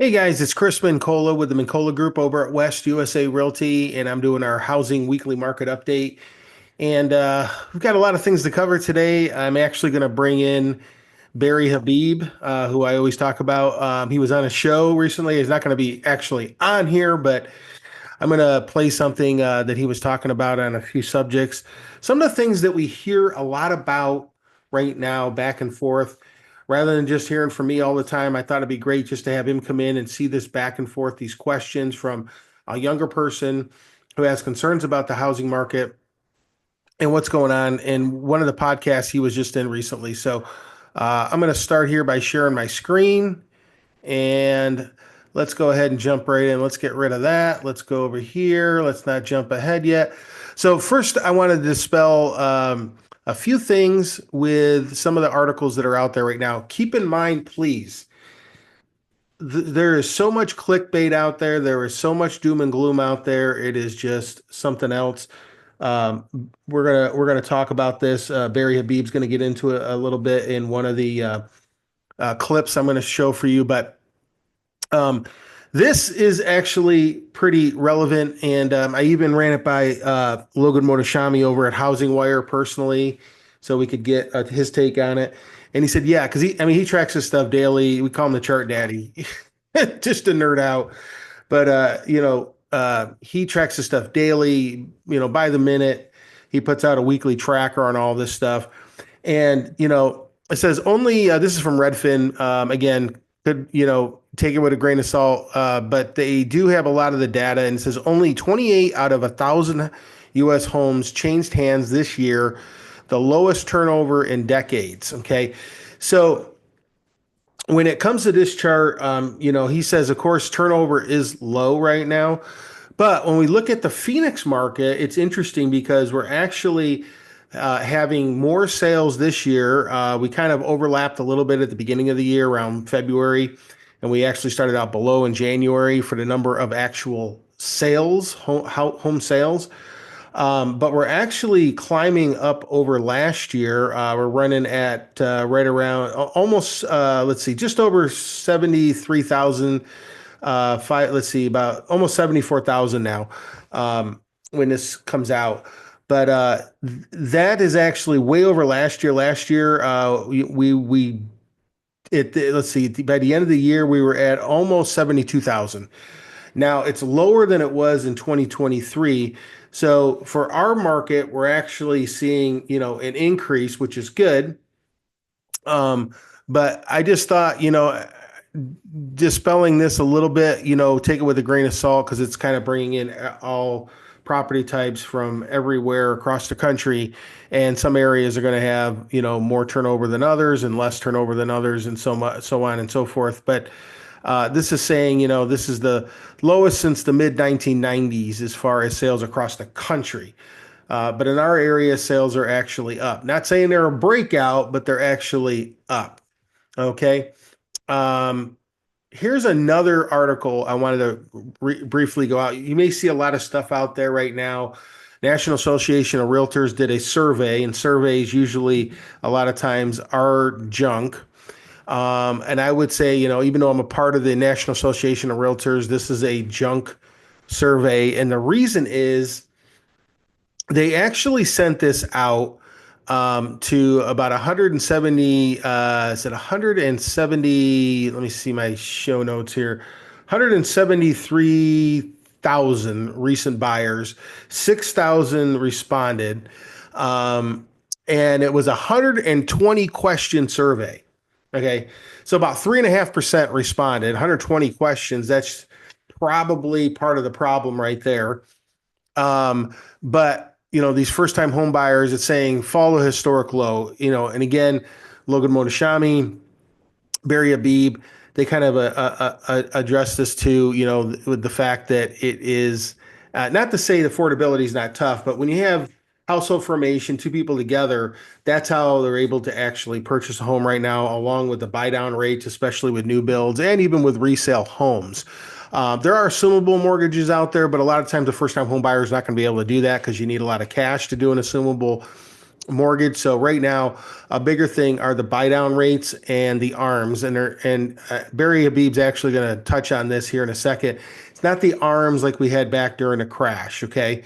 Hey guys, it's Chris Mincola with the Mincola Group over at West USA Realty, and I'm doing our housing weekly market update. And we've got a lot of things to cover today. I'm actually going to bring in Barry Habib, who I always talk about. He was on a show recently. He's not going to be actually on here, but I'm going to play something that he was talking about on a few subjects. Some of the things that we hear a lot about right now, back and forth, rather than just hearing from me all the time, I thought it'd be great just to have him come in and see this back and forth, these questions from a younger person who has concerns about the housing market and what's going on. And one of the podcasts he was just in recently. So I'm going to start here by sharing my screen. And let's go ahead and jump right in. Let's get rid of that. Let's go over here. Let's not jump ahead yet. So first, I wanted to dispel a few things with some of the articles that are out there right now. Keep in mind, please, there is so much clickbait out there. There is so much doom and gloom out there. It is just something else. Um, we're gonna talk about this. Barry Habib's going to get into it a little bit in one of the clips I'm going to show for you, but um, this is actually pretty relevant, and I even ran it by Logan Motoshami over at Housing Wire personally, so we could get his take on it. And he said, "Yeah, because he tracks his stuff daily. We call him the Chart Daddy, just to nerd out. But he tracks his stuff daily, by the minute. He puts out a weekly tracker on all this stuff, and it says only. This is from Redfin. Again, could take it with a grain of salt, but they do have a lot of the data, and it says only 28 out of 1,000 U.S. homes changed hands this year, the lowest turnover in decades. Okay, so when it comes to this chart, he says, of course, turnover is low right now. But when we look at the Phoenix market, it's interesting because we're actually having more sales this year. We kind of overlapped a little bit at the beginning of the year around February, and we actually started out below in January for the number of actual sales, home sales. But we're actually climbing up over last year. We're running at right around almost, let's see, just over 73,000. Let's see, about almost 74,000 now when this comes out. But that is actually way over last year. Last year, let's see, by the end of the year, we were at almost 72,000. Now it's lower than it was in 2023. So for our market, we're actually seeing, an increase, which is good. Um, but I just thought, dispelling this a little bit, take it with a grain of salt because it's kind of bringing in all property types from everywhere across the country. And some areas are going to have, more turnover than others and less turnover than others and so much, so on and so forth. But this is saying, this is the lowest since the mid 1990s as far as sales across the country. But in our area, sales are actually up. Not saying they're a breakout, but they're actually up. Okay. Um, Here's another article I wanted to briefly go out. You may see a lot of stuff out there right now. National Association of Realtors did a survey, and surveys usually a lot of times are junk. And I would say, even though I'm a part of the National Association of Realtors, this is a junk survey. And the reason is they actually sent this out to about 170, is it 170? Let me see my show notes here. 173,000 recent buyers, 6,000 responded. And it was a 120 question survey. Okay. So about 3.5% responded, 120 questions. That's probably part of the problem right there. But these first time home buyers, it's saying follow historic low, and again, Logan Motoshami, Barry Habib, they kind of address this too, with the fact that it is not to say the affordability is not tough, but when you have household formation, two people together, that's how they're able to actually purchase a home right now, along with the buy down rates, especially with new builds and even with resale homes. There are assumable mortgages out there, but a lot of times the first time home buyer is not going to be able to do that because you need a lot of cash to do an assumable mortgage. So right now, a bigger thing are the buy down rates and the arms. And Barry Habib's actually going to touch on this here in a second. It's not the arms like we had back during a crash. Okay.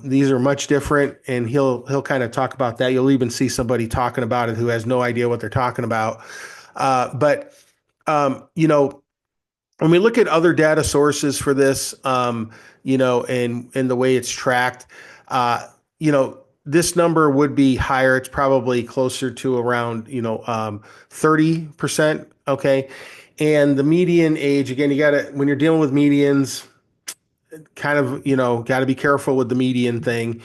These are much different, and he'll kind of talk about that. You'll even see somebody talking about it who has no idea what they're talking about. But you know, when we look at other data sources for this, and the way it's tracked, uh, this number would be higher. It's probably closer to around 30%. Okay, and the median age, again, you got to, when you're dealing with medians, kind of got to be careful with the median thing.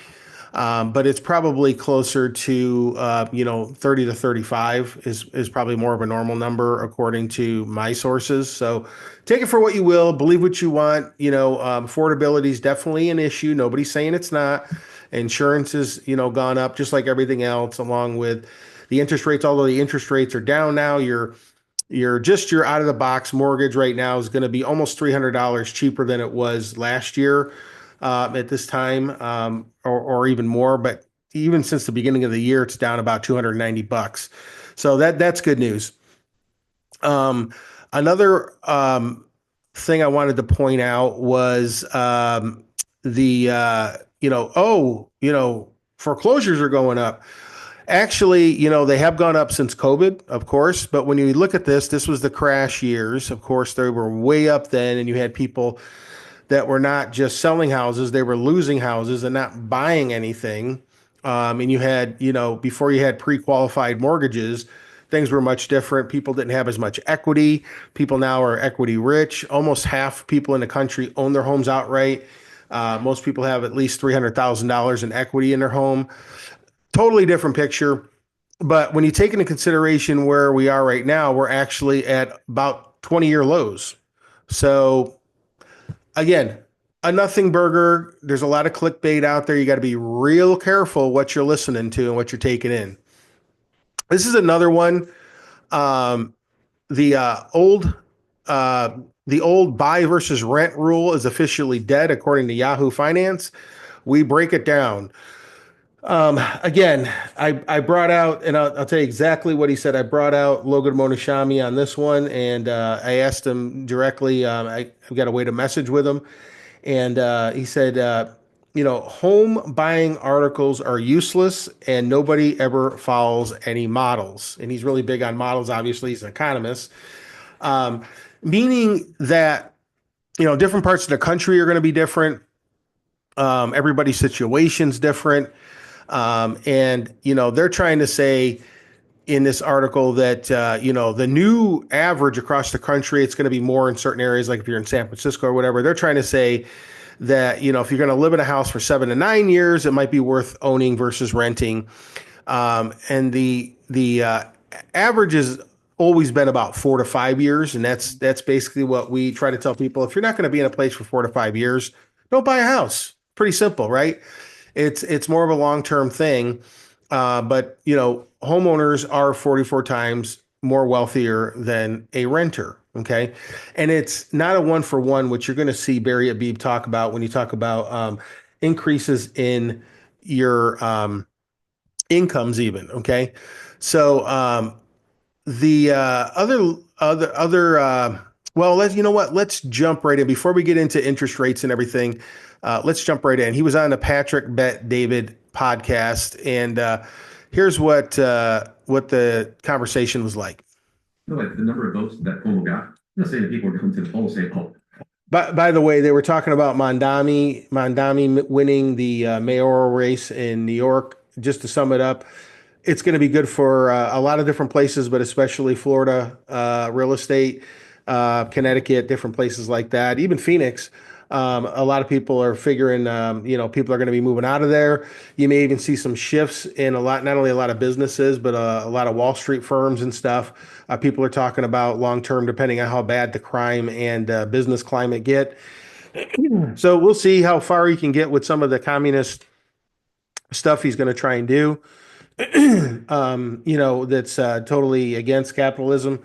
But it's probably closer to 30 to 35 is probably more of a normal number according to my sources. So take it for what you will, believe what you want. Affordability is definitely an issue. Nobody's saying it's not. Insurance is gone up just like everything else, along with the interest rates. Although the interest rates are down now, your out of the box mortgage right now is going to be almost $300 cheaper than it was last year at this time, or even more. But even since the beginning of the year, it's down about 290 bucks. So that's good news. Another thing I wanted to point out was the foreclosures are going up. Actually, they have gone up since COVID, of course, but when you look at this was the crash years. Of course, they were way up then, and you had people that were not just selling houses, they were losing houses and not buying anything. And you had, before you had pre-qualified mortgages, things were much different. People didn't have as much equity. People now are equity rich. Almost half people in the country own their homes outright. Most people have at least $300,000 in equity in their home. Totally different picture. But when you take into consideration where we are right now, we're actually at about 20-year lows. So again, a nothing burger. There's a lot of clickbait out there. You got to be real careful what you're listening to and what you're taking in. This is another one. Um, the old the old buy versus rent rule is officially dead, according to Yahoo Finance. We break it down. Again, I brought out, and I'll tell you exactly what he said. I brought out Logan Monashami on this one, and I asked him directly. I've got a way to message with him. And he said, home buying articles are useless and nobody ever follows any models. And he's really big on models. Obviously, he's an economist, meaning that, different parts of the country are going to be different. Everybody's situation's different. And they're trying to say in this article that, the new average across the country, it's going to be more in certain areas, like if you're in San Francisco or whatever. They're trying to say that, if you're going to live in a house for 7 to 9 years, it might be worth owning versus renting. And the average has always been about 4 to 5 years. And that's basically what we try to tell people. If you're not going to be in a place for 4 to 5 years, don't buy a house. Pretty simple, right? It's more of a long-term thing. But homeowners are 44 times more wealthier than a renter. Okay. And it's not a one for one, which you're going to see Barry Habib talk about when you talk about increases in your incomes even. Okay. So the well, let's jump right in before we get into interest rates and everything. Let's jump right in. He was on the Patrick Bet David podcast, and here's what the conversation was like. Like the number of votes that Cuomo got. I'm not saying that people are coming to the polls saying, "Oh." By the way, they were talking about Mondami winning the mayoral race in New York. Just to sum it up, it's going to be good for a lot of different places, but especially Florida real estate, Connecticut, different places like that, even Phoenix. A lot of people are figuring, people are going to be moving out of there. You may even see some shifts in not only a lot of businesses, but a lot of Wall Street firms and stuff. People are talking about long term, depending on how bad the crime and business climate get. So we'll see how far he can get with some of the communist stuff he's going to try and do. That's totally against capitalism,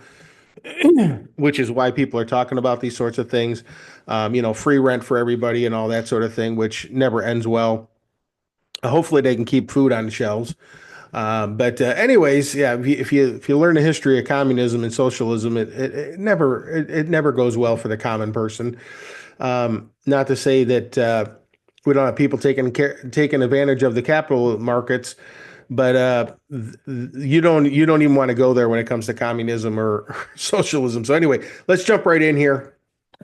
which is why people are talking about these sorts of things. Free rent for everybody and all that sort of thing, which never ends well. Hopefully they can keep food on the shelves. But anyways, yeah, if you learn the history of communism and socialism, it never goes well for the common person. Not to say that we don't have people taking advantage of the capital markets, but you don't even want to go there when it comes to communism or socialism. So anyway, let's jump right in here.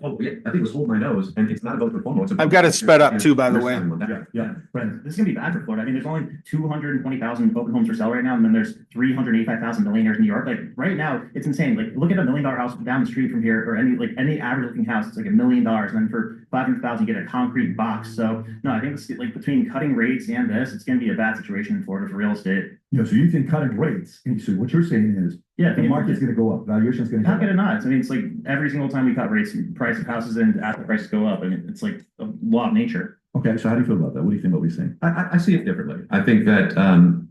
Oh, yeah, I think it was hold my nose, and it's not about the FOMO. It's I've about got it sped up too, by the way. Yeah, but this is gonna be bad for Florida. I mean, there's only 220,000 open homes for sale right now, and then there's 385,000 millionaires in New York. Like right now, it's insane. Like look at $1 million house down the street from here, or any average looking house, it's like $1 million, and then for 500,000, you get a concrete box. So no, I think it's like between cutting rates and this, it's gonna be a bad situation in Florida for real estate. Yeah, so you think cutting rates, and so what you're saying is Yeah, the market's going to go up, valuation's going to how go could it up. not? I mean, it's like every single time we cut rates, price of houses and asset prices go up. I mean, it's like a law of nature. Okay, so how do you feel about that? What do you think about what we're saying? I see it differently. I think that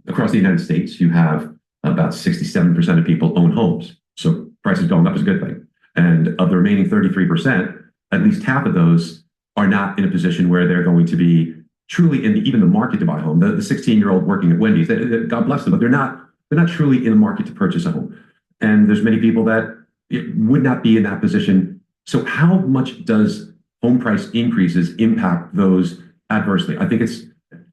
across the United States, you have about 67% of people own homes. So prices going up is a good thing. And of the remaining 33%, at least half of those are not in a position where they're going to be truly in even the market to buy a home. The 16-year-old working at Wendy's, God bless them, but they're not truly in the market to purchase a home. And there's many people that would not be in that position. So how much does home price increases impact those adversely? I think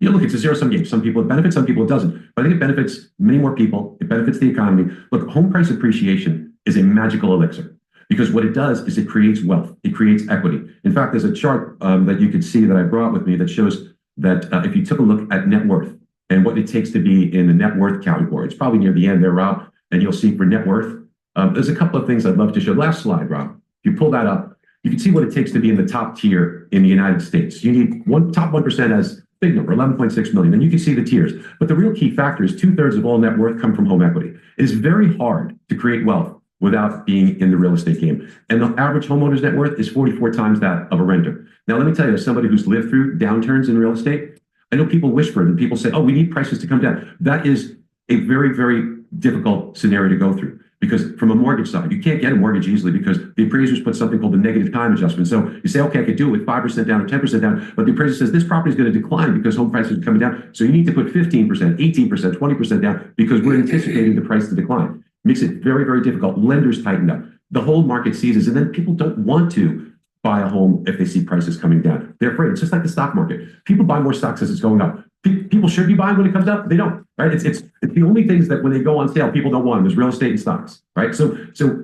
look, it's a zero-sum game. Some people it benefits, some people it doesn't. But I think it benefits many more people. It benefits the economy. Look, home price appreciation is a magical elixir because what it does is it creates wealth. It creates equity. In fact, there's a chart that you could see that I brought with me that shows that if you took a look at net worth and what it takes to be in the net worth category, it's probably near the end there, Rob, and you'll see for net worth, there's a couple of things I'd love to show. Last slide, Rob. If you pull that up, you can see what it takes to be in the top tier in the United States. You need top 1% as big number, 11.6 million, and you can see the tiers. But the real key factor is 2/3 of all net worth come from home equity. It is very hard to create wealth without being in the real estate game. And the average homeowner's net worth is 44 times that of a renter. Now, let me tell you, as somebody who's lived through downturns in real estate, I know people whisper and people say, oh, we need prices to come down. That is a very, very difficult scenario to go through. Because from a mortgage side, you can't get a mortgage easily because the appraisers put something called the negative time adjustment. So you say, okay, I could do it with 5% down or 10% down, but the appraiser says this property is going to decline because home prices are coming down. So you need to put 15%, 18%, 20% down because we're anticipating the price to decline. Makes it very, very difficult. Lenders tighten up. The whole market seizes, and then people don't want to buy a home if they see prices coming down. They're afraid. It's just like the stock market. People buy more stocks as it's going up. People should be buying when it comes up. They don't, right? It's the only things that when they go on sale, people don't want them. There's real estate and stocks, right? So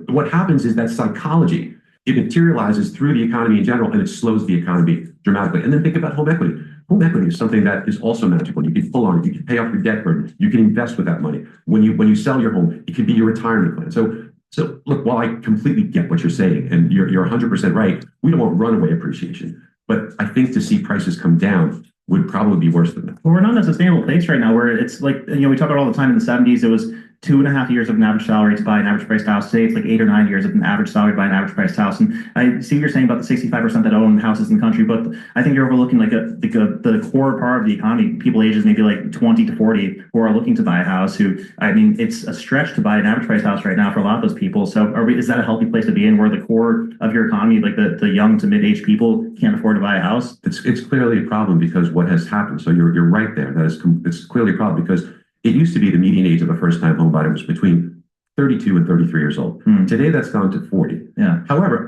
what happens is that psychology, it materializes through the economy in general, and it slows the economy dramatically. And then think about home equity. Home equity is something that is also magical. You can pull on it. You can pay off your debt burden. You can invest with that money. When you sell your home, it can be your retirement plan. So look, while I completely get what you're saying, and you're 100% right, we don't want runaway appreciation. But I think to see prices come down would probably be worse than that. Well, we're not in a sustainable place right now where it's like, we talk about all the time in the 70s, it was 2.5 years of an average salary to buy an average priced house. Today, it's like 8 or 9 years of an average salary to buy an average priced house. And I see what you're saying about the 65% that own houses in the country, but I think you're overlooking the core part of the economy, people ages maybe like 20 to 40 who are looking to buy a house who, I mean, it's a stretch to buy an average priced house right now for a lot of those people. So is that a healthy place to be in where the core of your economy, like the young to mid-age people can't afford to buy a house? It's clearly a problem because what has happened. So you're right there. It's clearly a problem because it used to be the median age of a first-time home buyer was between 32 and 33 years old. Today, that's gone to 40. Yeah. However,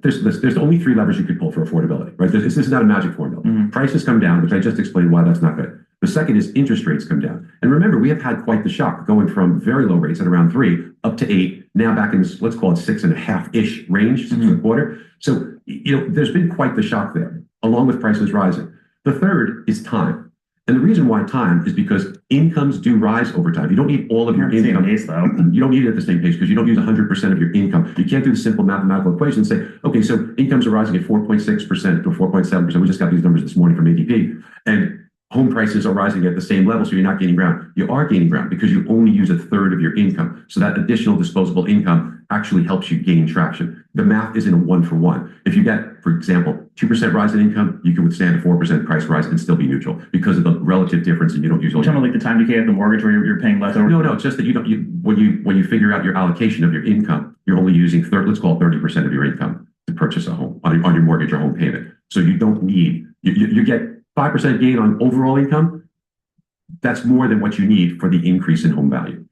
there's only 3 levers you could pull for affordability, right? This is not a magic formula. Prices come down, which I just explained why that's not good. The second is interest rates come down. And remember, we have had quite the shock going from very low rates at around 3 up to 8, now back in this, let's call it 6.5-ish range, 6.25. So, there's been quite the shock there, along with prices rising. The third is time. And the reason why time is because incomes do rise over time. You don't need all of your income. Pace, though. You don't need it at the same pace because you don't use 100% of your income. You can't do the simple mathematical equation and say, okay, so incomes are rising at 4.6% to 4.7%. We just got these numbers this morning from ADP. And home prices are rising at the same level, so you're not gaining ground. You are gaining ground because you only use 1/3 of your income. So that additional disposable income actually helps you gain traction. The math isn't a 1-for-1. If you get, for example, 2% rise in income, you can withstand a 4% price rise and still be neutral because of the relative difference, and you don't use all. You're talking about like the time decay of the mortgage where you're paying less over. No, it's just that when you figure out your allocation of your income, you're only using let's call it 30% of your income to purchase a home on your mortgage or home payment. So you don't need you get 5% gain on overall income, that's more than what you need for the increase in home value.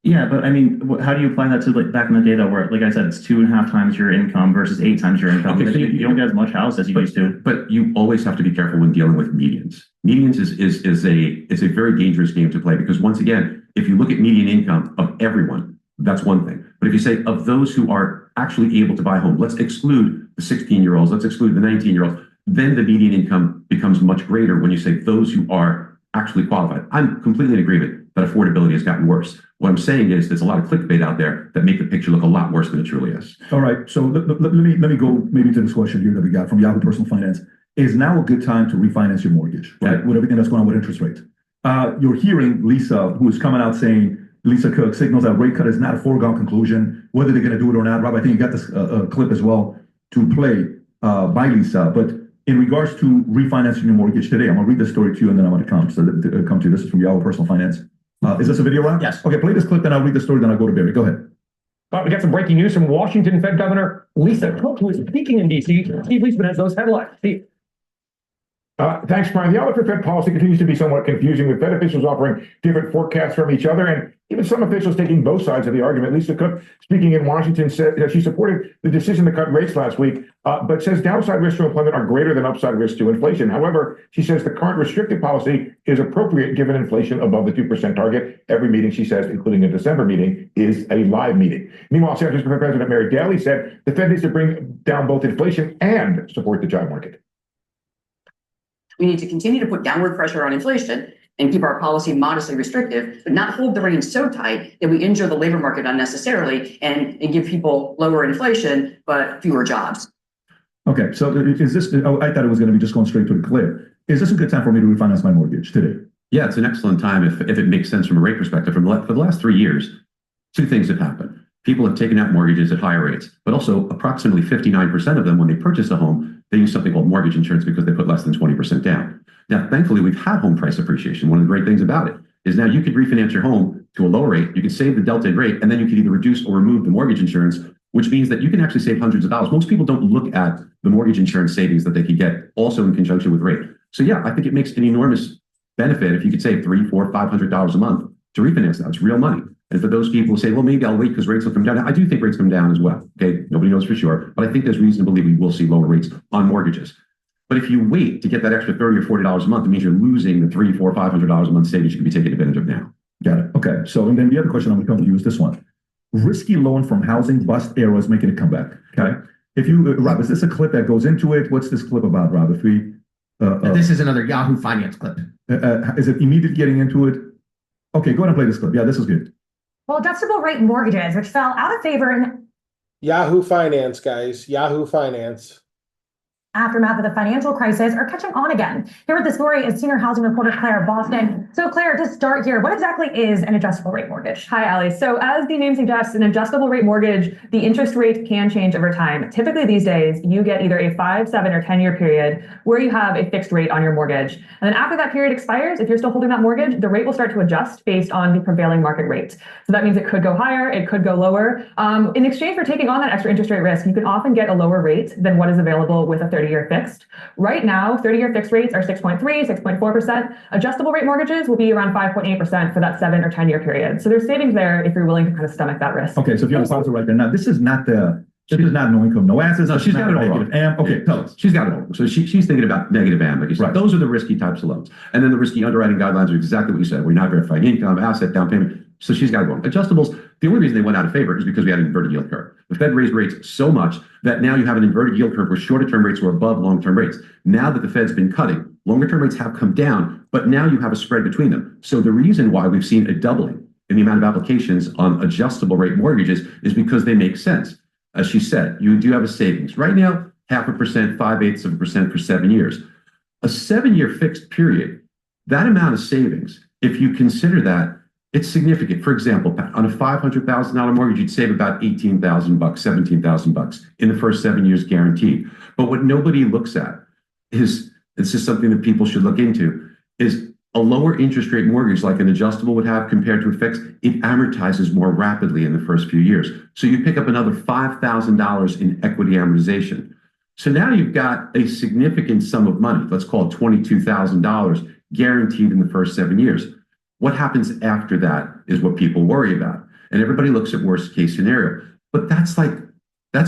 Yeah, but I mean, how do you apply that to like back in the day though, where like I said, it's 2.5 times your income versus 8 times your income? Okay, so You don't get as much house as you used to. But you always have to be careful when dealing with medians. Medians is a very dangerous game to play because once again, if you look at median income of everyone, that's one thing. But if you say of those who are actually able to buy a home, let's exclude the 16-year-olds, let's exclude the 19-year-olds, then the median income becomes much greater when you say those who are actually qualified. I'm completely in agreement that affordability has gotten worse. What I'm saying is there's a lot of clickbait out there that make the picture look a lot worse than it truly is. All right. So let me go maybe to this question here that we got from Yahoo Personal Finance. Is now a good time to refinance your mortgage, right? With everything that's going on with interest rates. You're hearing Lisa, who is coming out saying, Lisa Cook signals that rate cut is not a foregone conclusion, whether they're going to do it or not. Rob, I think you got this clip as well to play by Lisa. But in regards to refinancing your mortgage today, I'm going to read this story to you and then I'm going to come to you. This is from Yahoo Personal Finance. Is this a video, Rob? Yes. Okay, play this clip, then I'll read the story, then I'll go to Barry. Go ahead. We got some breaking news from Washington Fed Governor Lisa Cook, who is speaking in D.C. Steve Leisman has those headlines. Steve. Thanks, Brian. The outlook for Fed policy continues to be somewhat confusing, with Fed officials offering different forecasts from each other, and even some officials taking both sides of the argument. Lisa Cook, speaking in Washington, said that she supported the decision to cut rates last week, but says downside risks to employment are greater than upside risks to inflation. However, she says the current restrictive policy is appropriate given inflation above the 2% target. Every meeting, she says, including a December meeting, is a live meeting. Meanwhile, San Francisco President Mary Daly said the Fed needs to bring down both inflation and support the job market. We need to continue to put downward pressure on inflation and keep our policy modestly restrictive, but not hold the reins so tight that we injure the labor market unnecessarily and give people lower inflation, but fewer jobs. Okay, so is this, I thought it was going to be just going straight to the clip. Is this a good time for me to refinance my mortgage today? Yeah, it's an excellent time if it makes sense from a rate perspective. For the last 3 years, two things have happened. People have taken out mortgages at higher rates, but also approximately 59% of them, when they purchase a home, they use something called mortgage insurance because they put less than 20% down. Now, thankfully, we've had home price appreciation. One of the great things about it is now you could refinance your home to a lower rate, you could save the delta in rate, and then you could either reduce or remove the mortgage insurance, which means that you can actually save hundreds of dollars. Most people don't look at the mortgage insurance savings that they could get also in conjunction with rate. So yeah, I think it makes an enormous benefit if you could save $300, $400, $500 a month to refinance that. It's real money. And for those people who say, well, maybe I'll wait because rates will come down. I do think rates come down as well. Okay, nobody knows for sure, but I think there's reason to believe we will see lower rates on mortgages. But if you wait to get that extra $30 or $40 a month, it means you're losing the $300, $400, $500 a month savings you could be taking advantage of now. Got it. Okay. So, and then the other question I'm going to come to you is this one. Risky loan from housing bust era is making a comeback. Okay. If you, Rob, is this a clip that goes into it? What's this clip about, Rob? If we, This is another Yahoo Finance clip. Is it immediate getting into it? Okay, go ahead and play this clip. Yeah, this is good. Well, adjustable rate mortgages, which fell out of favor in Yahoo Finance, guys. Yahoo Finance. aftermath of the financial crisis, are catching on again. Here with the story is senior housing reporter Claire Boston. So Claire, to start here, what exactly is an adjustable rate mortgage? Hi, Allie. So as the name suggests, an adjustable rate mortgage, the interest rate can change over time. Typically these days, you get either a 5, 7, or 10-year period where you have a fixed rate on your mortgage. And then after that period expires, if you're still holding that mortgage, the rate will start to adjust based on the prevailing market rate. So that means it could go higher, it could go lower. In exchange for taking on that extra interest rate risk, you can often get a lower rate than what is available with a 30-year fixed. Right now, 30-year fixed rates are 6.3, 6.4%. Adjustable rate mortgages will be around 5.8% for that 7 or 10-year period. So there's savings there if you're willing to kind of stomach that risk. Okay, so if you want to pause it right there. Now, this is not no income, no assets. No, she's got it all wrong. Okay, tell us. She's got it all. So she's thinking about negative AM, like you said. Right. Those are the risky types of loans. And then the risky underwriting guidelines are exactly what you said. We're not verifying income, asset, down payment. So she's got it wrong. Adjustables, the only reason they went out of favor is because we had an inverted yield curve. The Fed raised rates so much that now you have an inverted yield curve where shorter-term rates were above long-term rates. Now that the Fed's been cutting, longer-term rates have come down, but now you have a spread between them. So the reason why we've seen a doubling in the amount of applications on adjustable rate mortgages is because they make sense. As she said, you do have a savings. Right now, 0.5%, 0.6% for 7 years. A 7-year fixed period, that amount of savings, if you consider that, it's significant. For example, on a $500,000 mortgage, you'd save about $18,000, $17,000 in the first 7 years guaranteed. But what nobody looks at is, this is something that people should look into, is a lower interest rate mortgage like an adjustable would have compared to a fixed, it amortizes more rapidly in the first few years. So you pick up another $5,000 in equity amortization. So now you've got a significant sum of money, let's call it $22,000 guaranteed in the first 7 years. What happens after that is what people worry about. And everybody looks at worst case scenario. But that's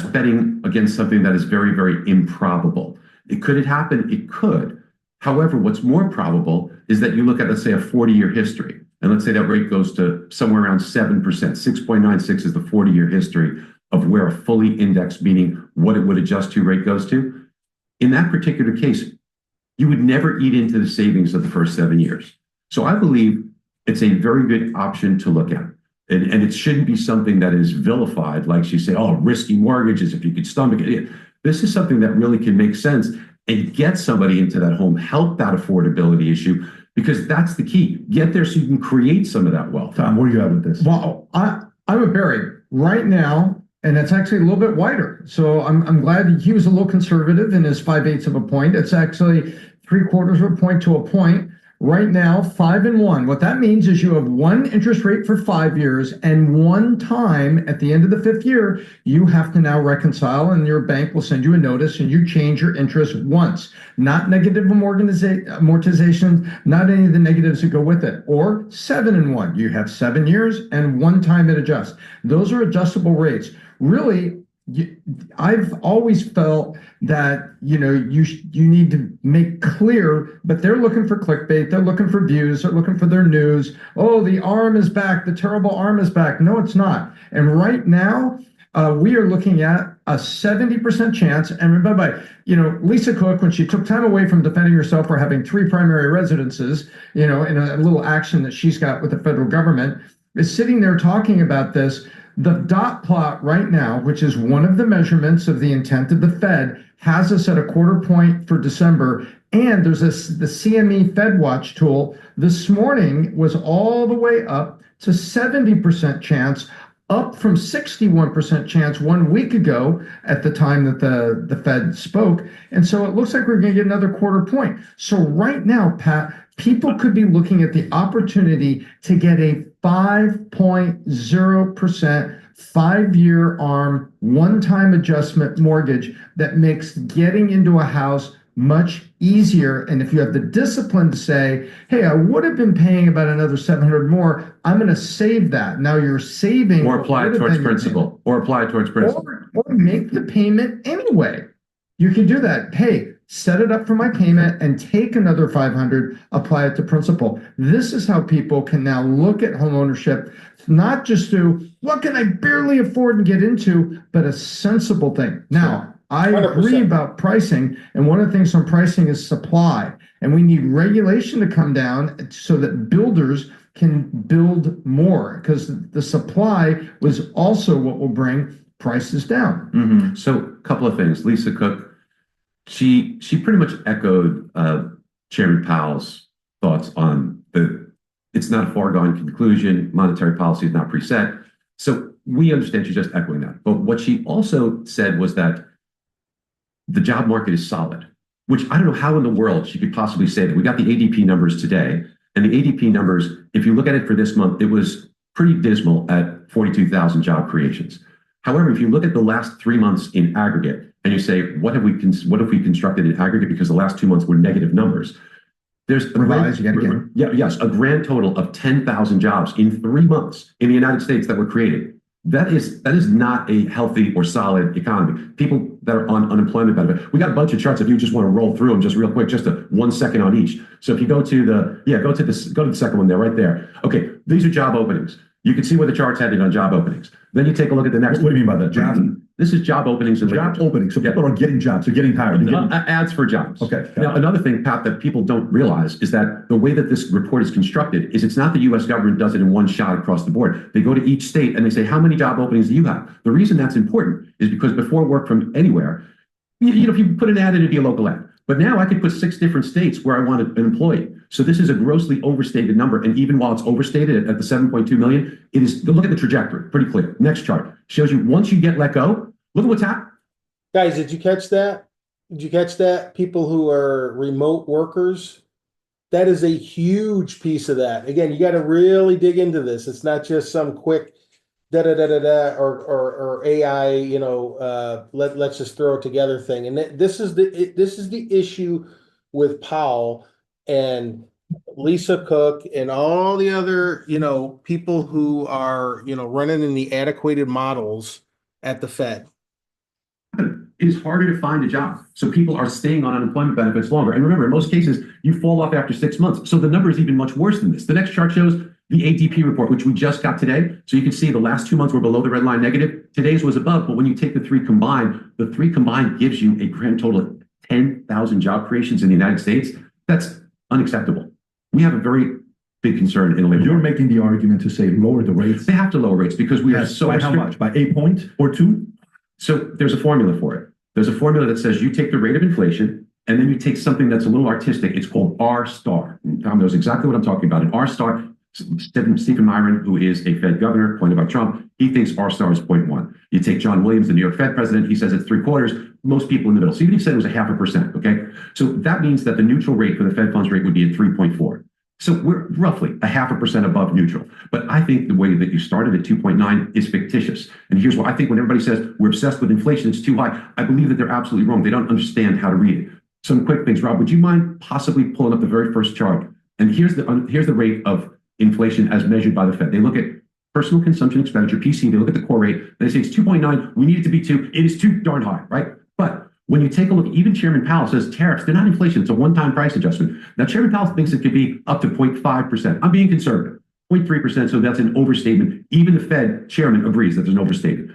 betting against something that is very, very improbable. Could it happen? It could. However, what's more probable is that you look at, let's say, a 40-year history, and let's say that rate goes to somewhere around 7%. 6.96 is the 40-year history of where a fully indexed, meaning what it would adjust to, rate goes to. In that particular case, you would never eat into the savings of the first 7 years. So I believe it's a very good option to look at. And it shouldn't be something that is vilified, like she said, oh, risky mortgages, if you could stomach it. This is something that really can make sense and get somebody into that home, help that affordability issue, because that's the key. Get there so you can create some of that wealth. Tom, where are you at with this? Well, I'm with Barry right now, and it's actually a little bit wider. So I'm glad he was a little conservative in his 5/8 of a point. It's actually 3/4 of a point to a point. Right now, 5 and 1. What that means is you have one interest rate for 5 years, and one time at the end of the 5th year, you have to now reconcile, and your bank will send you a notice, and you change your interest once. Not negative amortization, not any of the negatives that go with it. Or 7 and 1. You have 7 years, and one time it adjusts. Those are adjustable rates. Really, I've always felt that you need to make clear, but they're looking for clickbait, they're looking for views, they're looking for their news. Oh, the arm is back, the terrible arm is back. No, it's not. And right now, we are looking at a 70% chance. And remember, Lisa Cook, when she took time away from defending herself for having 3 primary residences, in a little action that she's got with the federal government, is sitting there talking about this. The dot plot right now, which is one of the measurements of the intent of the Fed, has us at a 1/4 point for December. And there's the CME Fed Watch tool this morning was all the way up to 70% chance, up from 61% chance 1 week ago at the time that the Fed spoke. And so it looks like we're going to get another 1/4 point. So right now, Pat, people could be looking at the opportunity to get a 5.0% 5-year ARM one-time adjustment mortgage that makes getting into a house much easier. And if you have the discipline to say, hey, I would have been paying about another 700 more, I'm going to save that. Now you're saving. Or apply it towards principal. Or apply it towards principal. Or make the payment anyway. You can do that. Hey, set it up for my payment and take another 500, apply it to principal. This is how people can now look at home ownership, not just do what can I barely afford and get into, but a sensible thing. Now, I 100%. Agree about pricing, and one of the things on pricing is supply, and we need regulation to come down so that builders can build more, because the supply was also what will bring prices down. Mm-hmm. So a couple of things. Lisa Cook, she pretty much echoed Chairman Powell's thoughts on it's not a foregone conclusion, monetary policy is not preset. So we understand she's just echoing that. But what she also said was that the job market is solid, which I don't know how in the world she could possibly say that. We got the ADP numbers today, and the ADP numbers, if you look at it for this month, it was pretty dismal at 42,000 job creations. However, if you look at the last 3 months in aggregate, and you say, what have we constructed in aggregate, because the last 2 months were negative numbers, there's a grand total of 10,000 jobs in 3 months in the United States that were created. That is not a healthy or solid economy. People that are on unemployment benefit. We got a bunch of charts if you just want to roll through them just real quick, just 1 second on each. So if you go to the second one there, right there. Okay, these are job openings. You can see where the chart's heading on job openings. Then you take a look at the next. What do you mean by that? Job? This is job openings. Job openings. So people are getting jobs. They're getting hired. Ads for jobs. Okay. Now, another thing, Pat, that people don't realize is that the way that this report is constructed is it's not the U.S. government does it in one shot across the board. They go to each state and they say, how many job openings do you have? The reason that's important is because before work from anywhere, if you put an ad in, it'd be a local ad. But now I could put 6 different states where I want an employee. So this is a grossly overstated number. And even while it's overstated at the 7.2 million, it is, look at the trajectory, pretty clear. Next chart shows you once you get let go, look at what's happened. Guys, did you catch that? Did you catch that? People who are remote workers, that is a huge piece of that. Again, you got to really dig into this. It's not just some quick or AI, let's just throw it together thing. And this is the issue with Powell and Lisa Cook and all the other, people who are, running in the antiquated models at the Fed. It is harder to find a job. So people are staying on unemployment benefits longer. And remember, in most cases, you fall off after 6 months. So the number is even much worse than this. The next chart shows the ADP report, which we just got today. So you can see the last 2 months were below the red line negative. Today's was above. But when you take the three combined gives you a grand total of 10,000 job creations in the United States. That's unacceptable. We have a very big concern in the labor You're market. making the argument to say lower the rates. They have to lower rates because we are so by how much? By 8 point or 2? So there's a formula for it. There's a formula that says you take the rate of inflation and then you take something that's a little artistic. It's called R star. And Tom knows exactly what I'm talking about. And R star, Stephen Myron, who is a Fed governor, appointed by Trump, he thinks R star is 0.1. You take John Williams, the New York Fed president, he says it's 3/4. Most people in the middle. So even if he said it was 0.5%, okay? So that means that the neutral rate for the Fed funds rate would be at 3.4. So we're roughly 0.5% above neutral. But I think the way that you started at 2.9 is fictitious. And here's why I think when everybody says we're obsessed with inflation, it's too high, I believe that they're absolutely wrong. They don't understand how to read it. Some quick things. Rob, would you mind possibly pulling up the very first chart? And here's the rate of inflation as measured by the Fed. They look at personal consumption expenditure, PC, they look at the core rate, they say it's 2.9, we need it to be 2. It is too darn high, right? But when you take a look, even Chairman Powell says tariffs, they're not inflation, it's a one-time price adjustment. Now, Chairman Powell thinks it could be up to 0.5%. I'm being conservative, 0.3%, so that's an overstatement. Even the Fed chairman agrees that there's an overstatement.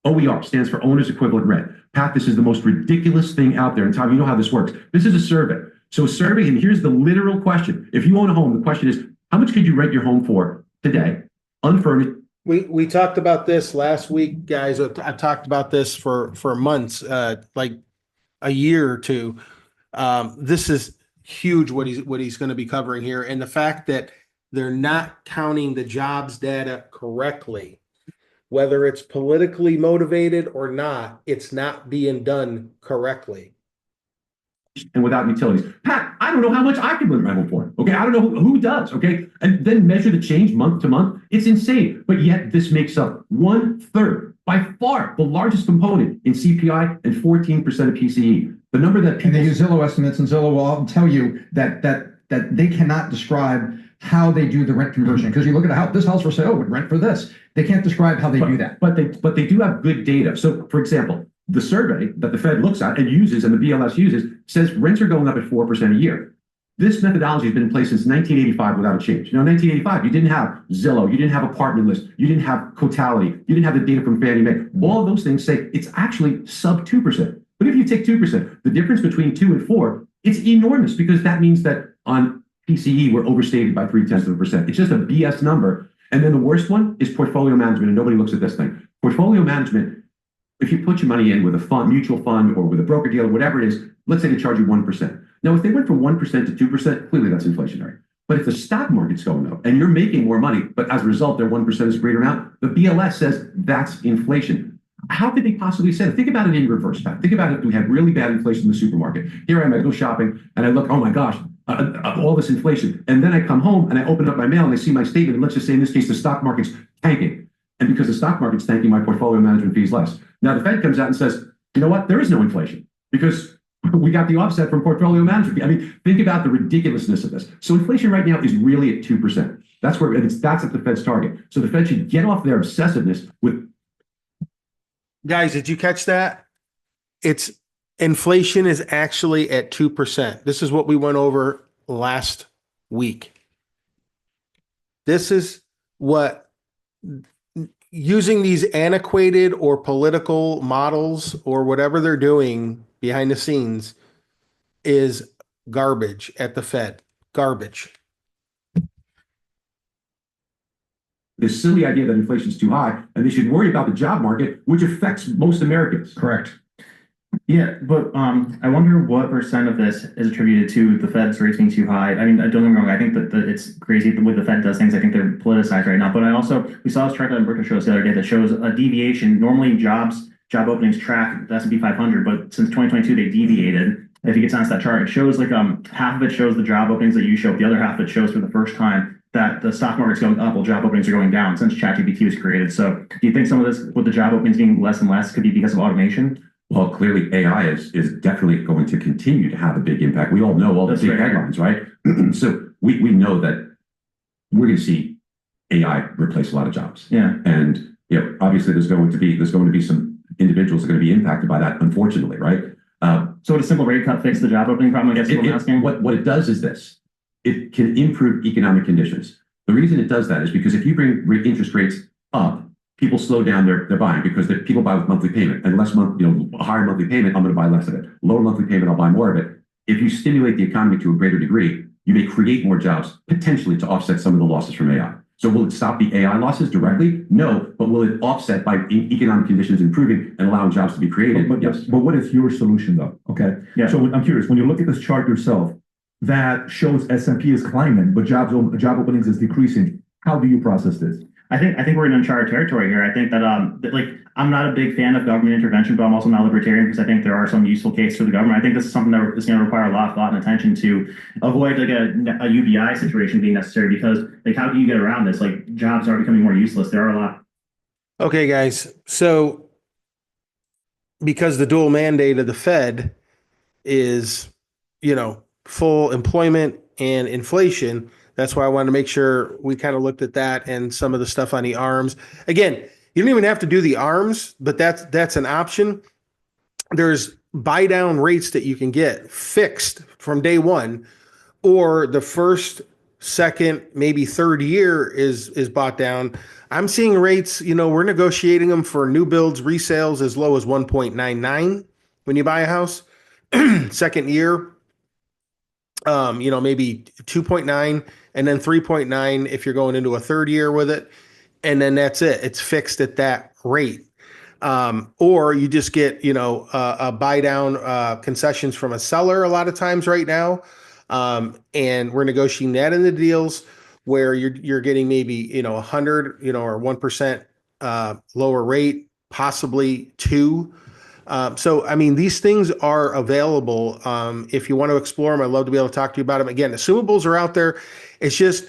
OER stands for Owner's Equivalent Rent. Pat, this is the most ridiculous thing out there. And Tom, you know how this works. This is a survey. So a survey, and here's the literal question. If you own a home, the question is, how much could you rent your home for today, unfurnished? We talked about this last week, guys. I talked about this for months, like a year or two. This is huge what he's going to be covering here, and the fact that they're not counting the jobs data correctly, whether it's politically motivated or not, it's not being done correctly. And without utilities. Pat, I don't know how much I can rent my home for. Okay, I don't know who does. Okay, and then measure the change month to month. It's insane. But yet this makes up 1/3, by far the largest component in CPI and 14% of PCE. The number that people and they use Zillow estimates, and Zillow will tell you that they cannot describe how they do the rent conversion. Because you look at how this house for sale would rent for this. They can't describe how they do that. But they do have good data. So, for example, the survey that the Fed looks at and uses and the BLS uses says rents are going up at 4% a year. This methodology has been in place since 1985 without a change. Now, in 1985, you didn't have Zillow, you didn't have Apartment List, you didn't have Cotality, you didn't have the data from Fannie Mae. All of those things say it's actually sub 2%. But if you take 2%, the difference between 2 and 4, it's enormous because that means that on PCE, we're overstated by 0.3%. It's just a BS number. And then the worst one is portfolio management, and nobody looks at this thing. Portfolio management, if you put your money in with a fund, mutual fund, or with a broker dealer, whatever it is, let's say they charge you 1%. Now, if they went from 1% to 2%, clearly that's inflationary. But if the stock market's going up and you're making more money, but as a result, their 1% is a greater amount, the BLS says that's inflation. How could they possibly say that? Think about it in reverse. Think about it if we had really bad inflation in the supermarket. Here I am, I go shopping, and I look, oh my gosh, all this inflation. And then I come home and I open up my mail and I see my statement, and let's just say in this case, the stock market's tanking. And because the stock market's tanking, my portfolio management fee is less. Now the Fed comes out and says, you know what? There is no inflation because we got the offset from portfolio management fee. I mean, think about the ridiculousness of this. So inflation right now is really at 2%. That's at the Fed's target. So the Fed should get off their obsessiveness with. Guys, did you catch that? It's inflation is actually at 2%. This is what we went over last week. This is what using these antiquated or political models or whatever they're doing behind the scenes is garbage at the Fed. Garbage. This silly idea that inflation is too high and they should worry about the job market, which affects most Americans. Correct. Yeah, but I wonder what percent of this is attributed to the Fed's rates being too high. I mean, don't get me wrong. I think that it's crazy the way the Fed does things. I think they're politicized right now. But we saw this chart on Bricker shows the other day that shows a deviation. Normally, job openings track the S&P 500, but since 2022 they deviated. If you get onto that chart, it shows like half of it shows the job openings that you show, the other half of it shows for the first time that the stock market's going up while job openings are going down since ChatGPT was created. So do you think some of this, with the job openings being less and less, could be because of automation? Well, clearly AI is definitely going to continue to have a big impact. We all know all the big headlines, right? So we know that we're going to see AI replace a lot of jobs. Yeah. And obviously there's going to be some individuals that are going to be impacted by that, unfortunately, right? So would a simple rate cut fix the job opening problem? I guess what I'm asking. What it does is this: it can improve economic conditions. The reason it does that is because if you bring interest rates up, people slow down their buying because people buy with monthly payment, and a higher monthly payment, I'm going to buy less of it. Lower monthly payment, I'll buy more of it. If you stimulate the economy to a greater degree, you may create more jobs potentially to offset some of the losses from AI. So will it stop the AI losses directly? No, but will it offset by economic conditions improving and allowing jobs to be created? Yes. But what is your solution though? Okay. Yeah. So I'm curious, when you look at this chart yourself, that shows S&P is climbing, but job openings is decreasing. How do you process this? I think we're in uncharted territory here. I think that I'm not a big fan of government intervention, but I'm also not libertarian because I think there are some useful cases for the government. I think this is something that is going to require a lot of thought and attention to avoid like a UBI situation being necessary, because like how do you get around this? Like jobs are becoming more useless. There are a lot. Okay, guys. So because the dual mandate of the Fed is, full employment and inflation, that's why I wanted to make sure we kind of looked at that and some of the stuff on the arms. Again, you don't even have to do the arms, but that's an option. There's buy down rates that you can get fixed from day one, or the first, second, maybe third year is bought down. I'm seeing rates, we're negotiating them for new builds, resales as low as 1.99 when you buy a house. Second year, maybe 2.9, and then 3.9 if you're going into a third year with it. And then that's it. It's fixed at that rate. Or you just get, a buy down concessions from a seller a lot of times right now. And we're negotiating that in the deals where you're getting maybe, 100, or 1% lower rate, possibly 2. So, I mean, these things are available. If you want to explore them, I'd love to be able to talk to you about them. Again, assumables are out there. It's just,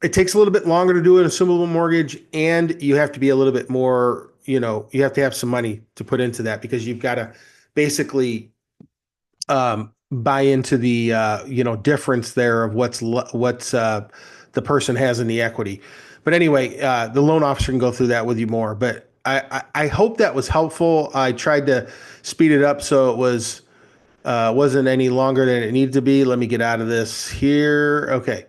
it takes a little bit longer to do an assumable mortgage, and you have to be a little bit more, you have to have some money to put into that, because you've got to basically buy into the, difference there of what's the person has in the equity. But anyway, the loan officer can go through that with you more. But I hope that was helpful. I tried to speed it up so it wasn't any longer than it needed to be. Let me get out of this here. Okay.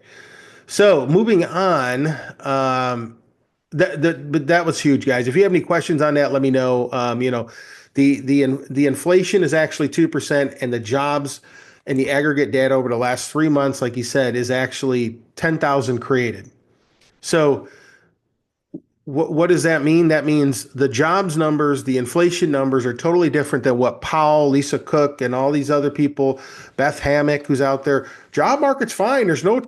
So moving on, but that was huge, guys. If you have any questions on that, let me know. The inflation is actually 2%, and the jobs and the aggregate data over the last 3 months, like you said, is actually 10,000 created. So what does that mean? That means the jobs numbers, the inflation numbers are totally different than what Powell, Lisa Cook, and all these other people, Beth Hammock, who's out there. Job market's fine. There's no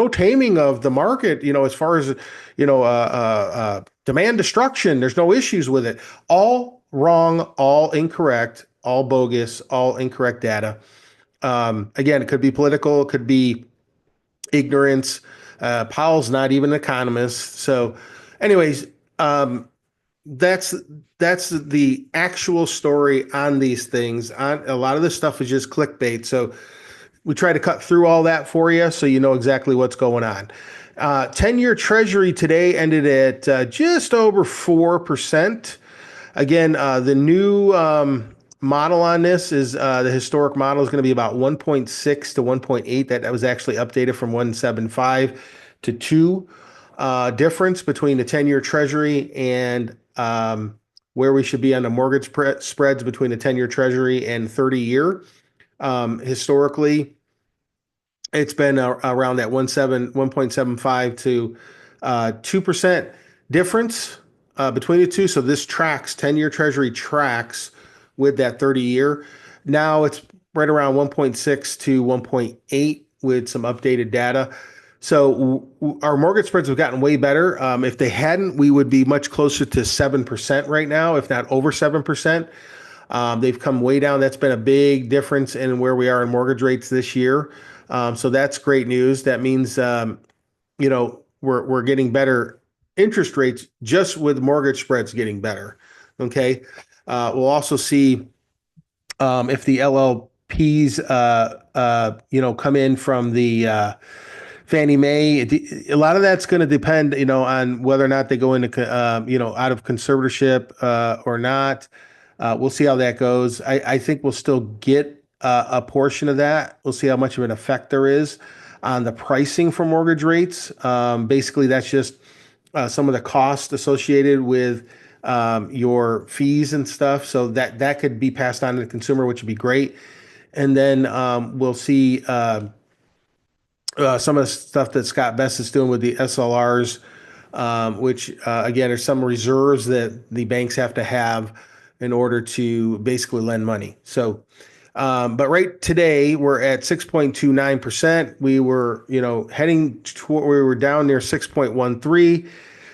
taming of the market, as far as, demand destruction. There's no issues with it. All wrong, all incorrect, all bogus, all incorrect data. Again, it could be political, it could be ignorance. Powell's not even an economist. So anyways, that's the actual story on these things. A lot of this stuff is just clickbait. So we try to cut through all that for you so you know exactly what's going on. 10-year treasury today ended at just over 4%. Again, the new model on this is the historic model is going to be about 1.6 to 1.8. That was actually updated from 1.75 to 2. Difference between the 10-year treasury and where we should be on the mortgage spreads between the 10-year treasury and 30-year. Historically, it's been around that 1.75 to 2% difference between the two. So this tracks, 10-year treasury tracks with that 30-year. Now it's right around 1.6 to 1.8 with some updated data. So our mortgage spreads have gotten way better. If they hadn't, we would be much closer to 7% right now, if not over 7%. They've come way down. That's been a big difference in where we are in mortgage rates this year. So that's great news. That means, we're getting better interest rates just with mortgage spreads getting better. Okay. We'll also see if the LLPs, come in from the Fannie Mae. A lot of that's going to depend, on whether or not they go into, out of conservatorship or not. We'll see how that goes. I think we'll still get a portion of that. We'll see how much of an effect there is on the pricing for mortgage rates. Basically, that's just some of the costs associated with your fees and stuff. So that could be passed on to the consumer, which would be great. And then we'll see some of the stuff that Scott Best is doing with the SLRs, which again are some reserves that the banks have to have in order to basically lend money. So, but right today we're at 6.29%. We were, heading toward, we were down near 6.13,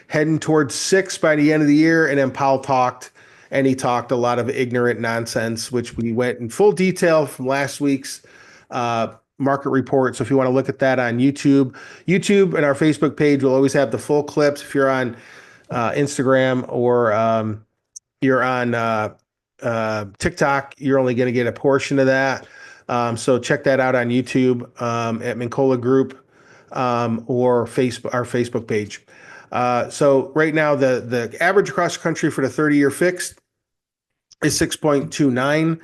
heading towards 6 by the end of the year. And then Powell talked, and he talked a lot of ignorant nonsense, which we went in full detail from last week's market report. So if you want to look at that on YouTube and our Facebook page will always have the full clips. If you're on Instagram or you're on TikTok, you're only going to get a portion of that. So check that out on YouTube at Mincola Group or our Facebook page. So right now the average across the country for the 30-year fixed is 6.29.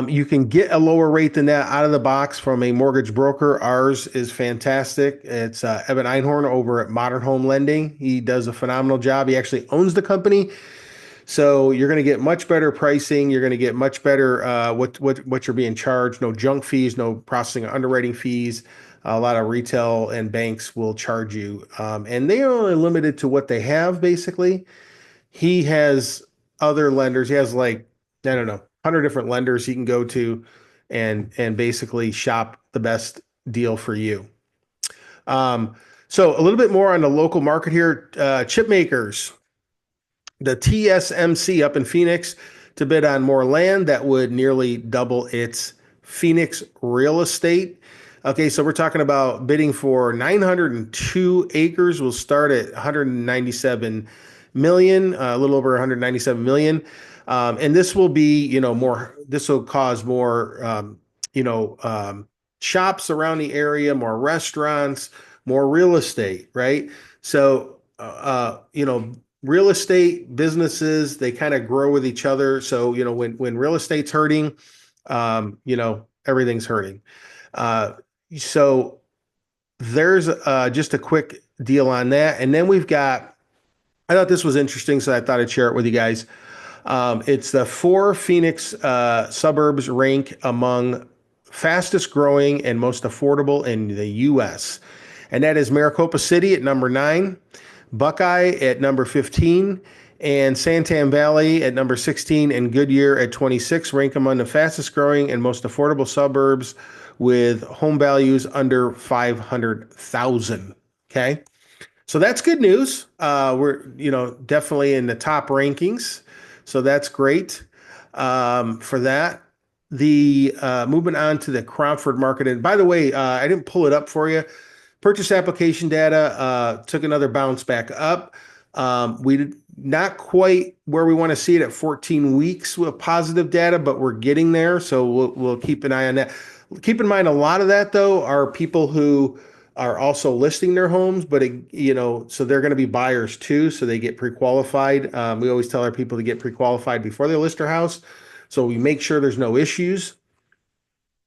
You can get a lower rate than that out of the box from a mortgage broker. Ours is fantastic. It's Evan Einhorn over at Modern Home Lending. He does a phenomenal job. He actually owns the company. So you're going to get much better pricing. You're going to get much better what you're being charged. No junk fees, no processing or underwriting fees. A lot of retail and banks will charge you. And they are only limited to what they have, basically. He has other lenders. He has I don't know, 100 different lenders he can go to and basically shop the best deal for you. So a little bit more on the local market here. Chip makers, the TSMC up in Phoenix to bid on more land that would nearly double its Phoenix real estate. Okay, so we're talking about bidding for 902 acres. We'll start at 197 million, a little over 197 million. And this will be, this will cause more, shops around the area, more restaurants, more real estate, right? So, real estate businesses, they kind of grow with each other. So, when real estate's hurting, everything's hurting. So there's just a quick deal on that. And then I thought this was interesting, so I thought I'd share it with you guys. It's the 4 Phoenix suburbs rank among fastest growing and most affordable in the U.S. And that is Maricopa City at number 9, Buckeye at number 15, and Santan Valley at number 16, and Goodyear at 26 rank among the fastest growing and most affordable suburbs with home values under 500,000. Okay. So that's good news. We're, definitely in the top rankings. So that's great for that. The moving on to the Cromford market. And by the way, I didn't pull it up for you. Purchase application data took another bounce back up. We did not quite where we want to see it at 14 weeks with positive data, but we're getting there. So we'll keep an eye on that. Keep in mind, a lot of that, though, are people who are also listing their homes, but, so they're going to be buyers too. So they get pre-qualified. We always tell our people to get pre-qualified before they list their house. So we make sure there's no issues.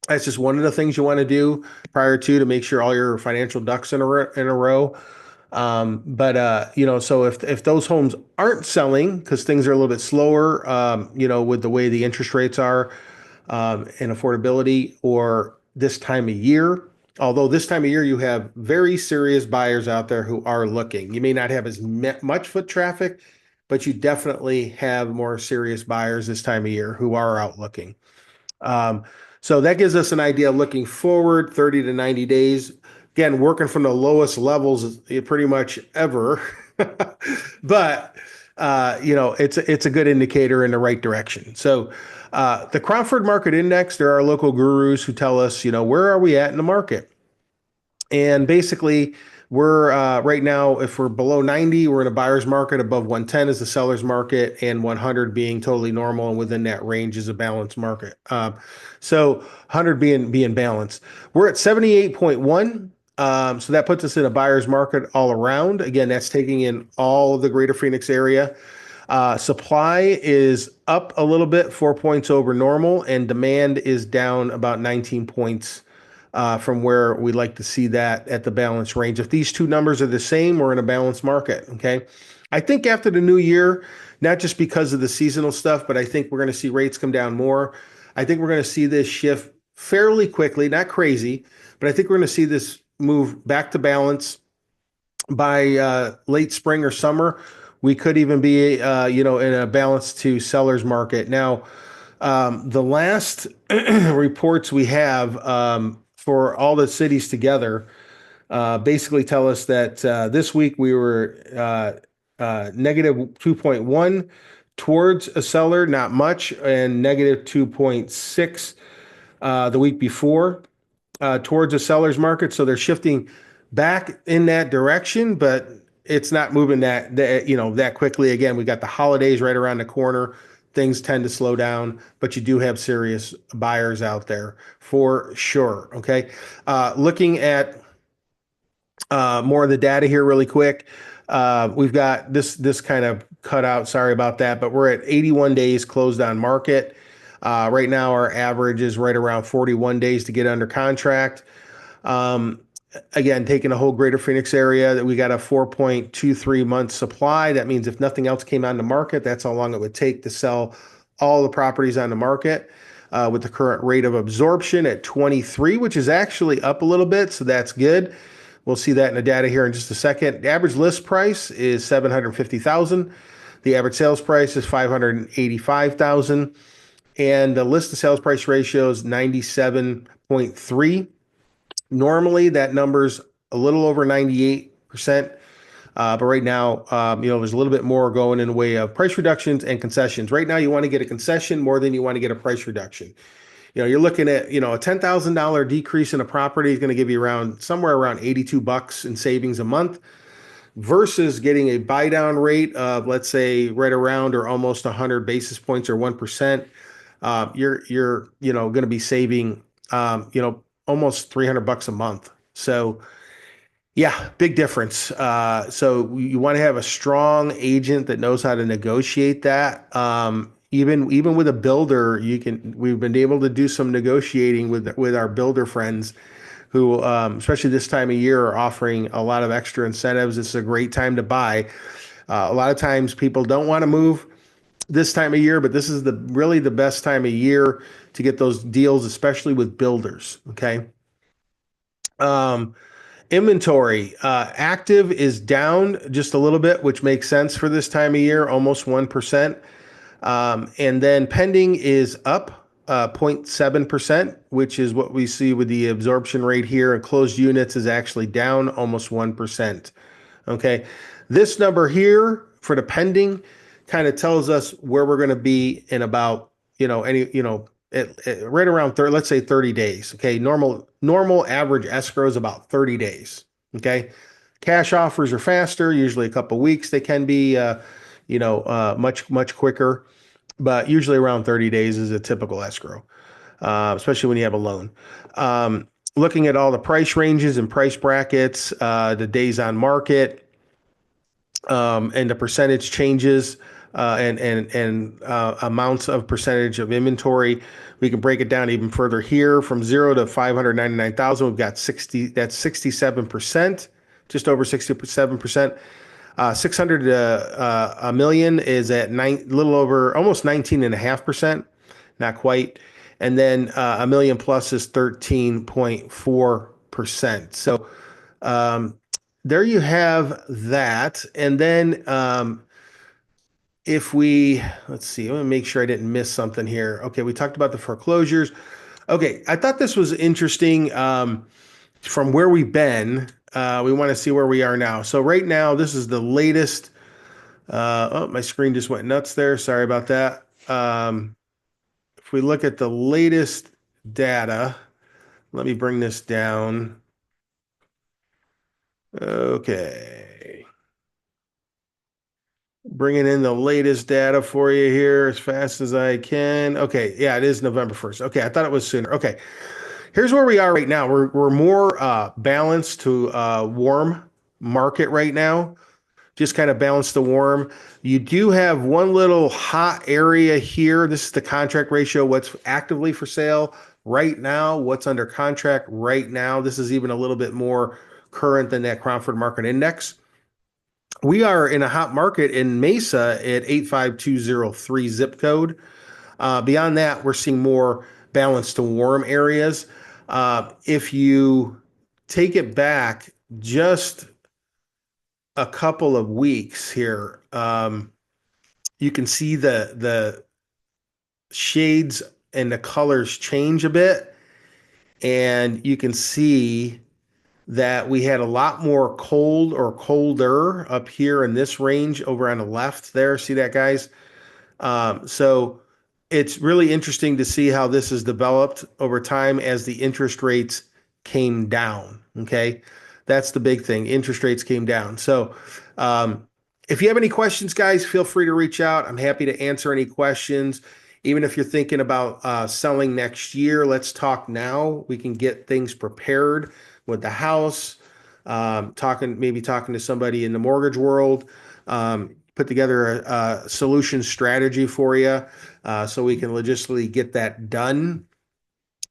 That's just one of the things you want to do prior to make sure all your financial ducks in a row. So if those homes aren't selling because things are a little bit slower, with the way the interest rates are, and affordability, or this time of year, although this time of year you have very serious buyers out there who are looking. You may not have as much foot traffic, but you definitely have more serious buyers this time of year who are out looking. So that gives us an idea looking forward 30 to 90 days. Again, working from the lowest levels pretty much ever, but it's a good indicator in the right direction. So the Cromford Market Index, there are local gurus who tell us, where are we at in the market? And basically, we're right now, if we're below 90, we're in a buyer's market. Above 110 is the seller's market, and 100 being totally normal, and within that range is a balanced market. So 100 being balanced. We're at 78.1 So that puts us in a buyer's market all around. Again, that's taking in all of the greater Phoenix area. Supply is up a little bit, 4 points over normal, and demand is down about 19 points from where we like to see that at the balance range. If these two numbers are the same, we're in a balanced market. Okay. I think after the new year, not just because of the seasonal stuff, but I think we're going to see rates come down more. I think we're going to see this shift fairly quickly, not crazy, but I think we're going to see this move back to balance by late spring or summer. We could even be, in a balance to sellers market. Now, the last reports we have for all the cities together basically tell us that this week we were negative 2.1 towards a seller, not much, and negative 2.6 the week before towards a seller's market. So they're shifting back in that direction, but it's not moving that quickly. Again, we got the holidays right around the corner. Things tend to slow down, but you do have serious buyers out there for sure. Okay. Looking at more of the data here really quick. We've got this kind of cut out. Sorry about that, but we're at 81 days closed on market. Right now, our average is right around 41 days to get under contract. Again, taking the whole greater Phoenix area, that we got a 4.23 month supply. That means if nothing else came on the market, that's how long it would take to sell all the properties on the market. With the current rate of absorption at 23, which is actually up a little bit, so that's good. We'll see that in the data here in just a second. The average list price is 750,000. The average sales price is 585,000. And the list to sales price ratio is 97.3. Normally, that number's a little over 98%. But right now, there's a little bit more going in the way of price reductions and concessions. Right now, you want to get a concession more than you want to get a price reduction. You're looking at, a $10,000 decrease in a property is going to give you somewhere around $82 in savings a month versus getting a buy down rate of, let's say, right around or almost 100 basis points or 1%. You're going to be saving, almost $300 a month. So yeah, big difference. So you want to have a strong agent that knows how to negotiate that. Even with a builder, we've been able to do some negotiating with our builder friends who, especially this time of year, are offering a lot of extra incentives. It's a great time to buy. A lot of times people don't want to move this time of year, but this is really the best time of year to get those deals, especially with builders. Okay. Inventory active is down just a little bit, which makes sense for this time of year, almost 1%. And then pending is up 0.7%, which is what we see with the absorption rate here. And closed units is actually down almost 1%. Okay. This number here for the pending kind of tells us where we're going to be in about, right around 30, let's say 30 days. Okay. Normal average escrow is about 30 days. Okay. Cash offers are faster, usually a couple of weeks. They can be, much quicker, but usually around 30 days is a typical escrow, especially when you have a loan. Looking at all the price ranges and price brackets, the days on market, and the percentage changes, and amounts of percentage of inventory. We can break it down even further here from 0 to 599,000. We've got 67%, just over 67%. 600 to a million is at little over almost 19.5%, not quite. And then a million plus is 13.4%. So there you have that. And then let's see, I want to make sure I didn't miss something here. Okay, we talked about the foreclosures. Okay, I thought this was interesting from where we've been. We want to see where we are now. So right now, this is the latest. My screen just went nuts there. Sorry about that. If we look at the latest data, let me bring this down. Okay. Bringing in the latest data for you here as fast as I can. Okay, yeah, it is November 1st. Okay, I thought it was sooner. Okay. here's where we are right now. We're more balanced to warm market right now. Just kind of balance the warm. You do have one little hot area here. This is the contract ratio, what's actively for sale right now, what's under contract right now. This is even a little bit more current than that Cromford Market Index. We are in a hot market in Mesa at 85203 zip code. Beyond that, we're seeing more balance to warm areas. If you take it back just a couple of weeks here, you can see the shades and the colors change a bit, and you can see that we had a lot more cold or colder up here in this range over on the left there. See that, guys? So it's really interesting to see how this has developed over time as the interest rates came down. Okay. That's the big thing. Interest rates came down. So, if you have any questions, guys, feel free to reach out. I'm happy to answer any questions. Even if you're thinking about selling next year, let's talk now. We can get things prepared with the house, maybe talking to somebody in the mortgage world, put together a solution strategy for you so we can logistically get that done.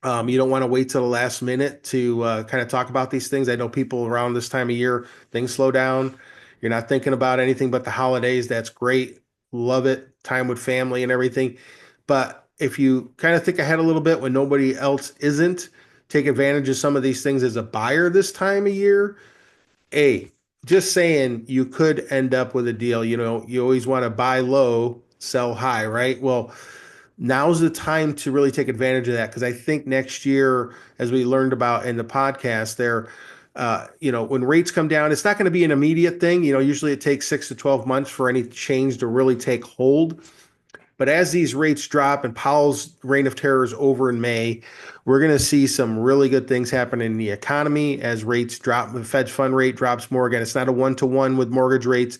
You don't want to wait till the last minute to kind of talk about these things. I know people around this time of year, things slow down. You're not thinking about anything but the holidays. That's great. Love it. Time with family and everything. But if you kind of think ahead a little bit when nobody else isn't, take advantage of some of these things as a buyer this time of year. Just saying, you could end up with a deal. You know, you always want to buy low, sell high, right? Well, now's the time to really take advantage of that, because I think next year, as we learned about in the podcast there, when rates come down, it's not going to be an immediate thing. You know, usually it takes 6 to 12 months for any change to really take hold. But as these rates drop and Powell's reign of terror is over in May, we're going to see some really good things happen in the economy as rates drop. The Fed fund rate drops more. Again, it's not a one-to-one with mortgage rates,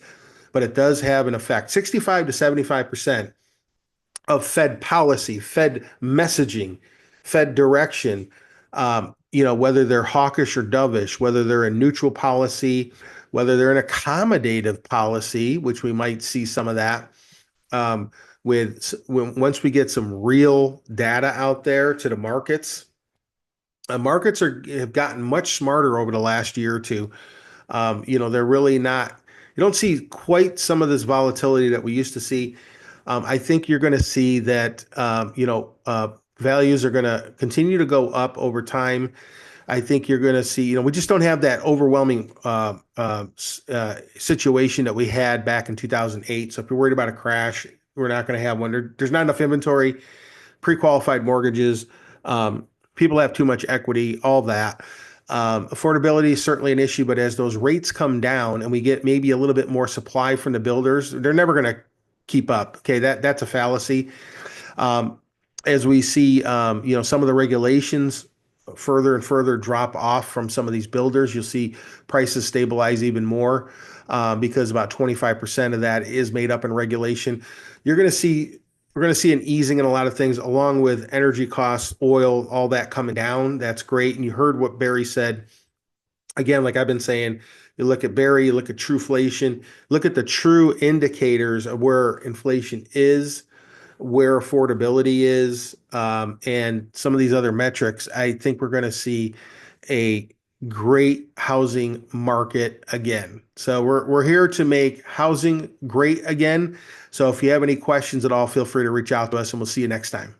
but it does have an effect. 65 to 75% of Fed policy, Fed messaging, Fed direction, whether they're hawkish or dovish, whether they're a neutral policy, whether they're an accommodative policy, which we might see some of that. Once we get some real data out there to the markets, markets have gotten much smarter over the last year or two. They're really not. You don't see quite some of this volatility that we used to see. I think you're going to see that values are going to continue to go up over time. I think you're going to see, we just don't have that overwhelming situation that we had back in 2008. So if you're worried about a crash, we're not going to have one. There's not enough inventory, pre-qualified mortgages. People have too much equity, all that. Affordability is certainly an issue, but as those rates come down and we get maybe a little bit more supply from the builders, they're never going to keep up. Okay, that's a fallacy. As we see, some of the regulations further and further drop off from some of these builders, you'll see prices stabilize even more because about 25% of that is made up in regulation. We're going to see an easing in a lot of things, along with energy costs, oil, all that coming down. That's great. And you heard what Barry said. Again, like I've been saying, you look at Barry, you look at trueflation, look at the true indicators of where inflation is, where affordability is, and some of these other metrics. I think we're going to see a great housing market again. So we're here to make housing great again. So if you have any questions at all, feel free to reach out to us, and we'll see you next time.